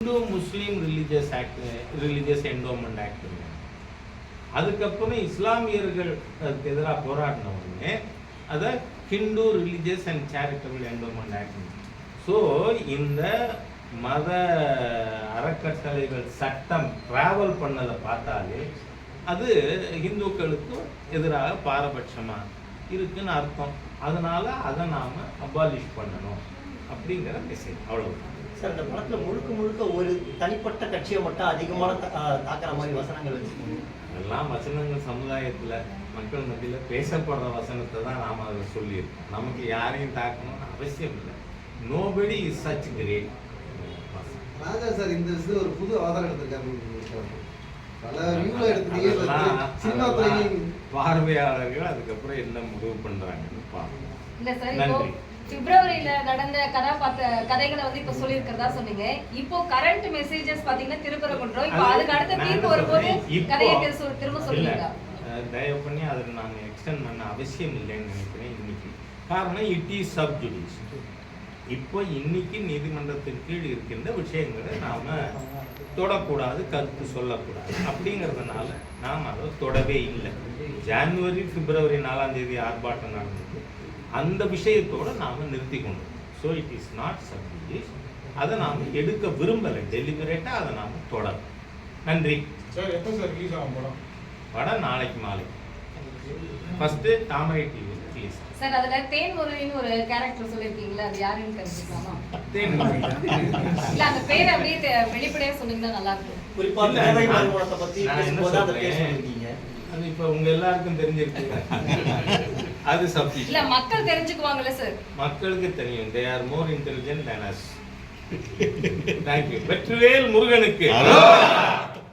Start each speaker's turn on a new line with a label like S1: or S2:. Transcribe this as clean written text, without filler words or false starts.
S1: இந்து முஸ்லீம் religious endowment act. அதுக்கப்புறம் இஸ்லாமியர்கள் அதுக்கு எதிராக போராடின உடனே அதை Hindu religious and charitable endowment act. So இந்த மத அறக்கட்டளைகள் சட்டம் டிராவல் பண்ணதை பார்த்தாலே அது இந்துக்களுக்கு எதிராக பாரபட்சமாக இருக்குன்னு அர்த்தம். அதனால அதை நாம் அபாலிஷ் பண்ணணும் அப்படிங்கிற மெசேஜ். அவ்வளவுதான்
S2: சார். இந்த படத்தில் முழுக்க முழுக்க ஒரு தனிப்பட்ட கட்சியை மட்டும் அதிகமான தாக்குற மாதிரி வசனங்கள் வச்சுக்கோங்க.
S1: எல்லாம் வசனங்கள் சமுதாயத்தில் மக்கள் மத்தியில் பேசப்படுற வசனத்தை தான் நாம் அதை சொல்லியிருக்கோம். நமக்கு யாரையும் தாக்கணும்னு அவசியம் இல்லை. Nobody is such great.
S3: Raja sir இந்த விஷயத்தில் ஒரு புது ஆதாரம் எடுத்திருக்காரு.
S1: பார்வையாளர்கள் அதுக்கப்புறம் என்ன முடிவு பண்றாங்கன்னு பார்க்கணும். நன்றி.
S4: பிப்ரவரியில நடந்த கதைகளை வந்து இப்ப சொல்லியிருக்கிறதா சொன்னீங்க. இப்போ கரண்ட் மெசேஜஸ் பாத்தீங்கன்னா திருப்பரங்குன்றம். இப்போ அதுக்கு அடுத்த தீர்ப்பு வரும்போது கதையை திரும்ப சொல்லுங்க.
S1: தயவு பண்ணி அதில் நான் எக்ஸ்டெண்ட் பண்ண அவசியம் இல்லைன்னு நினைக்கிறேன் இன்னைக்கு. காரணம் இட் இஸ் சப் ஜுடிஸ். இப்போ இன்னைக்கு நீதிமன்றத்தின் கீழ் இருக்கின்ற விஷயங்களை நாம தொடக்கூடாது, கருத்து சொல்லக்கூடாது. அப்படிங்கிறதுனால நாம் அதை தொடவே இல்லை. ஜனவரி பிப்ரவரி 4ஆம் தேதி ஆர்ப்பாட்டம் நடந்தது. அந்த விஷயத்தோடு நாம் நிறுத்தி கொண்டோம். So it is not sub judice. அதை நாம் எடுக்க விரும்பலை. டெலிபரேட்டாக அதை நாம் தொடரும். நன்றி. படம் நாளைக்கு மாலை ஃபர்ஸ்ட் தாமரை டிவி ரிலீஸ்.
S4: சார், அதுல தேன்மொழின்னு ஒரு கேரக்டர் சொல்லிருக்கீங்களா, அது யாருன்னு தெரிஞ்சுக்கலாமா?
S1: தேன்மொழி
S4: இல்ல, அந்த பேரை அப்படியே வெளிப்படையா சொன்னீங்கன்னா நல்லா இருக்கும்.
S2: குறிப்பா தேவை மறுமணத்தை பத்தி பேசும்போது அதை பேசிருக்கீங்க.
S1: அது இப்ப உங்க எல்லாருக்கும் தெரிஞ்சிருக்கு. அது சப்ஜெக்ட்
S4: இல்ல, மக்கள் தெரிஞ்சுக்குவாங்கல்ல சார்?
S1: மக்களுக்கு தெரியும். they are more intelligent than us. Thank you. Vetrivel முருகனுக்கு